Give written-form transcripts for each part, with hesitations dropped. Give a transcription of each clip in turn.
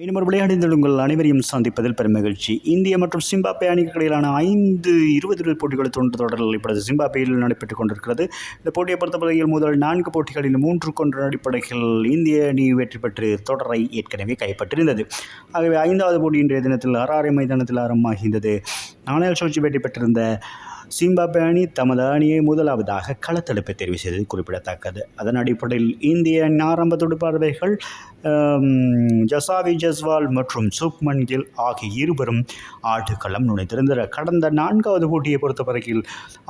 மீண்டும் ஒரு விளையாடிந்த உங்கள் அனைவரையும் சந்திப்பதில் பெரும் மகிழ்ச்சி. இந்திய மற்றும் சிம்பாப்வே அணிகளுக்கு இடையிலான 5 போட்டிகள் தொடரில் இப்பொழுது சிம்பாப்வேயில் நடைபெற்றுக் கொண்டிருக்கிறது. இந்த போட்டியை பொறுத்தவரையில் முதல் 4 போட்டிகளில் 3-1 அடிப்படையில் இந்திய அணி வெற்றி பெற்று தொடரை ஏற்கனவே கைப்பற்றியிருந்தது. ஆகவே 5வது போட்டி இன்றைய தினத்தில் ஹராரே மைதானத்தில் ஆரம்பமாகின்றது. நாணயல் சூழ்ச்சி வெற்றி பெற்றிருந்த சிம்பாப்வே அணி தமது அணியை முதலாவதாக களத்தெடுப்பை தெரிவு செய்தது குறிப்பிடத்தக்கது. அதன் அடிப்படையில் இந்திய ஆரம்ப துடுப்பாளர்கள் ஜசாவி ஜஸ்வால் மற்றும் சுப்மன் கில் ஆகிய இருவரும் ஆட்டுக்களம் நுழைந்திருந்தனர். கடந்த 4வது போட்டியை பொறுத்தவரையில்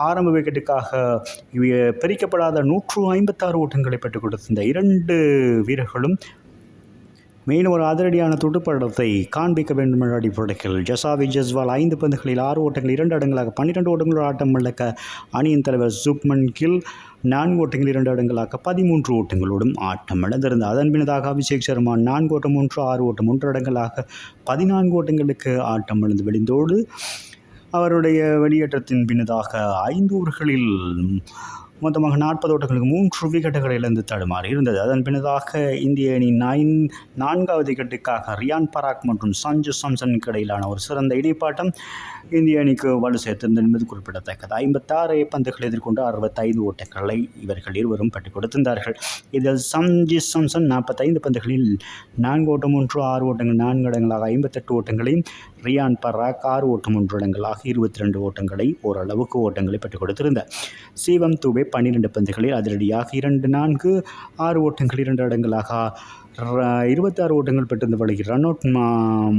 ஆரம்ப விக்கெட்டுக்காக பிரிக்கப்படாத 156 ஓட்டங்களை பெற்றுக் கொடுத்திருந்த 2 வீரர்களும் மேலும் ஒரு அதிரடியான துடுப்பாட்டத்தை காண்பிக்க வேண்டும் என்ற அடிப்படையில் ஜசாவி ஜஸ்வால் 5 பந்துகளில் 6 ஓட்டங்கள் 2 அடங்களாக 12 ஓட்டங்களோடு ஆட்டம் இழக்க அணியின் தலைவர் சுப்மன் கில் 4 ஓட்டங்கள் 2 அடங்களாக 13 ஓட்டங்களோடும் ஆட்டம் இழந்திருந்தார். அதன் பின்னதாக அபிஷேக் சர்மா 4 ஓட்டம் 1 6 ஓட்டம் 1 அடங்களாக 14 ஓட்டங்களுக்கு ஆட்டம் இழந்து வெளிந்தோடு அவருடைய வெளியேற்றத்தின் பின்னதாக 5 ஓவர்களில் மொத்தமாக 40 ஓட்டங்களுக்கு 3 விக்கெட்டுகளை இழந்து தடுமாறி இருந்தது. அதன் பின்னதாக இந்திய அணி 4வது விக்கெட்டுக்காக ரியான் பராக் மற்றும் சஞ்சு சாம்சனுக்கு இடையிலான ஒரு சிறந்த இடைப்பாட்டம் இந்திய அணிக்கு வலு சேர்த்திருந்தது என்பது குறிப்பிடத்தக்கது. 56 பந்துகளை எதிர்கொண்டு 65 ஓட்டங்களை இவர்கள் இருவரும் பெற்றுக் கொடுத்திருந்தார்கள். இதில் சஞ்சு சாம்சன் 45 பந்துகளில் 4 ஓட்டம் 1 6 ஓட்டங்கள் 4 இடங்களாக 58 ஓட்டங்களையும் ரியான் பராக் 6 ஓட்டம் 1 இடங்களாக 22 ஓட்டங்களை ஓரளவுக்கு ஓட்டங்களை பெற்றுக் கொடுத்திருந்தார். சிவம் துபே 12 பந்துகளில் அதிரடியாக 2-4 6 ஓட்டங்கள் 2 இடங்களாக 26 ஓட்டங்கள் பெற்றிருந்த வழியில் ரன் அவுட்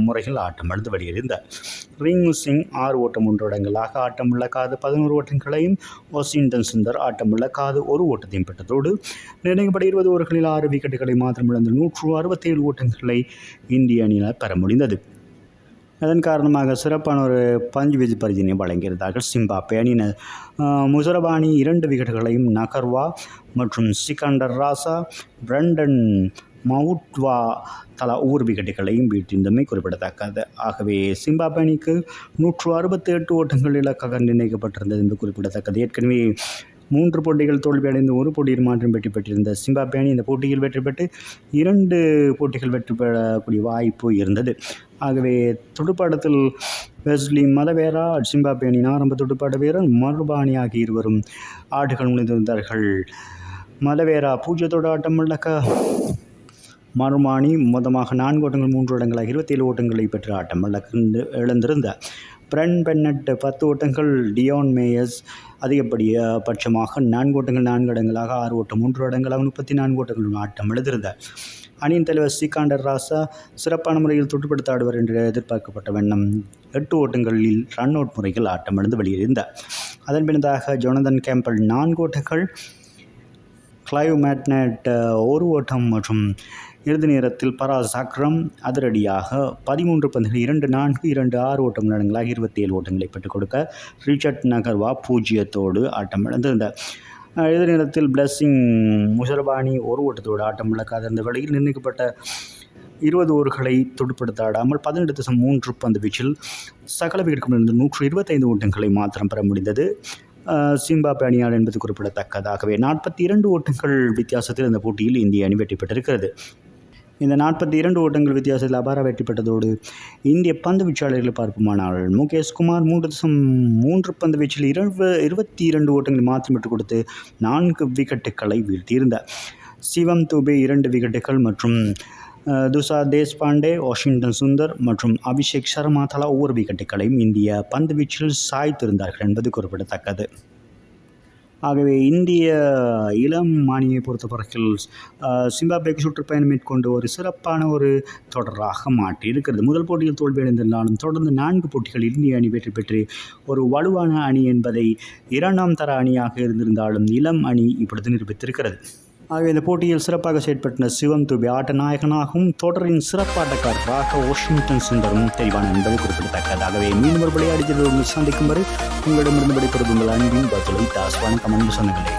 முறையில் ஆட்டம் இழந்து வெளியேறினார். ரிங்கு சிங் 6 ஓட்டம் 1 இடங்களாக ஆட்டம் இழக்காது 11 ஓட்டங்களையும் வாஷிங்டன் சுந்தர் ஆட்டம் இழக்காது 1 ஓட்டத்தையும் பெற்றதோடு நிர்ணயிக்கப்பட்ட 20 ஓவர்களில் 6 விக்கெட்டுகளை மாத்திரம் இழந்து 167 ஓட்டங்களை இந்திய அணியினர் பெற முடிந்தது. அதன் காரணமாக சிறப்பான ஒரு பஞ்சு வீச்சு பரிதினை வழங்கியிருந்தார்கள் சிம்பாப்வே அணியினர். முசரபானி 2 விக்கெட்டுகளையும் நகர்வா மற்றும் சிக்கண்டர் ராசா பிரண்டன் மவுட்வா தலா 1 விக்கெட்டுகளையும் வீழ்த்தியிருந்தமை குறிப்பிடத்தக்கது. ஆகவே சிம்பாப்வே அணிக்கு 168 ஓட்டங்கள் இலக்காக நிர்ணயிக்கப்பட்டிருந்தது என்று குறிப்பிடத்தக்கது. ஏற்கனவே 3 போட்டிகள் தோல்வியடைந்து 1 போட்டியில் மாற்றம் வெற்றி பெற்றிருந்த சிம்பாப்வே அணி இந்த போட்டியில் வெற்றி பெற்று 2 போட்டிகள் வெற்றி பெறக்கூடிய வாய்ப்பு இருந்தது. ஆகவே துடுப்பாட்டத்தில் வெஸ்லி மலவேரா சிம்பாப்வே அணியின் ஆரம்ப துடுப்பாட்ட வீரர் மருபானி ஆகிய இருவரும் ஆடுகள் நுழைந்திருந்தார்கள். மலவேரா 0 ஆட்டம் இழக்க மருமானி மொத்தமாக 4 ஓட்டங்கள் 3 இடங்களாக 27 ஓட்டங்களை பெற்று ஆட்டம் இழந்திருந்தார். பிரென் பென்னட் 10 ஓட்டங்கள் டியான் மேயர்ஸ் அதிகப்படியாக 4 ஓட்டங்கள் 4 இடங்களாக 6 ஓட்டம் 3 இடங்களாக 34 ஓட்டங்களுடன் ஆட்டம் இழந்திருந்தார். அணியின் தலைவர் சிக்கண்டர் ராசா சிறப்பான முறையில் துடுப்படுத்த ஆடுவார் என்று எதிர்பார்க்கப்பட்ட வண்ணம் 8 ஓட்டங்களில் ரன் அவுட் முறையில் ஆட்டம் இழந்து வெளியேறினார். அதன் பின்னதாக ஜொனதன் கேம்பல் 4 ஓட்டங்கள் கிளைவ் மேட்னட் 1 ஓட்டம் மற்றும் இறுதி நேரத்தில் பராஸ் அக்ரம் அதிரடியாக 13 பந்துகள் 2-4 2-6 ஓட்டங்கள் இடங்களாக 27 ஓட்டங்களை பெற்றுக் கொடுக்க ரிச்சர்ட் நகர்வா 0 ஆட்டம் இழந்திருந்தார். இறுதி நேரத்தில் பிளஸிங் முசரபானி 1 ஓட்டத்தோடு ஆட்டம் இழக்காத இருந்த வேளையில் நிர்ணயிக்கப்பட்ட 20 ஓவர்களை துடுப்படுத்த ஆடாமல் 18.3 பந்து வீச்சில் சகல விக்கெட்டுகளிலிருந்து 125 ஓட்டங்களை மாத்திரம் பெற முடிந்தது சிம்பாப்வே அணியால் என்பது குறிப்பிடத்தக்கதாகவே 42 ஓட்டங்கள் வித்தியாசத்தில் இந்த போட்டியில் இந்திய அணி வெற்றி பெற்றிருக்கிறது. இந்த 42 ஓட்டங்கள் வித்தியாசத்தில் அபார வெற்றி பெற்றதோடு இந்திய பந்து வீச்சாளர்களை பார்ப்போமானால் முகேஷ் குமார் 3.3 பந்து வீச்சில் 22 ஓட்டங்களை மாற்றி விட்டுக் கொடுத்து 4 விக்கெட்டுகளை வீழ்த்தியிருந்தார். சிவம் துபே 2 விக்கெட்டுகள் மற்றும் துஷா தேஷ்பாண்டே வாஷிங்டன் சுந்தர் மற்றும் அபிஷேக் சர்மா தலா 1 விக்கெட்டுகளையும் இந்திய பந்து வீச்சில் சாய்த்திருந்தார்கள் என்பது குறிப்பிடத்தக்கது. ஆகவே இந்திய இளம் அணியை பொறுத்தவரையில் சிம்பாப்வேக்கு சுற்றுப்பயணம் மேற்கொண்டு ஒரு சிறப்பான ஒரு தொடராக மாற்றியிருக்கிறது. முதல் போட்டியில் தோல்வியடைந்திருந்தாலும் தொடர்ந்து 4 போட்டிகளில் இந்திய அணி வெற்றி பெற்று ஒரு வலுவான அணி என்பதை 2ஆம் தர அணியாக இருந்திருந்தாலும் இளம் அணி இப்பொழுது நிரூபித்திருக்கிறது. ஆகவே இந்த போட்டியில் சிறப்பாக செயற்பட்ட சிவம் துபே ஆட்ட நாயகனாகவும் தொடரின் சிறப்பாட்டக்காரராக வாஷிங்டன் சுந்தரும் தெரிவான என்பது குறிப்பிடத்தக்கதாகவே மீண்டும் ஒரு விளையாடி சந்திக்கும் வரை உங்களிடமிருந்து விடைபெறுவது உங்கள் அன்பின் பத்துலை தாஸ். வணக்கம் அன்பு சொந்தங்களே.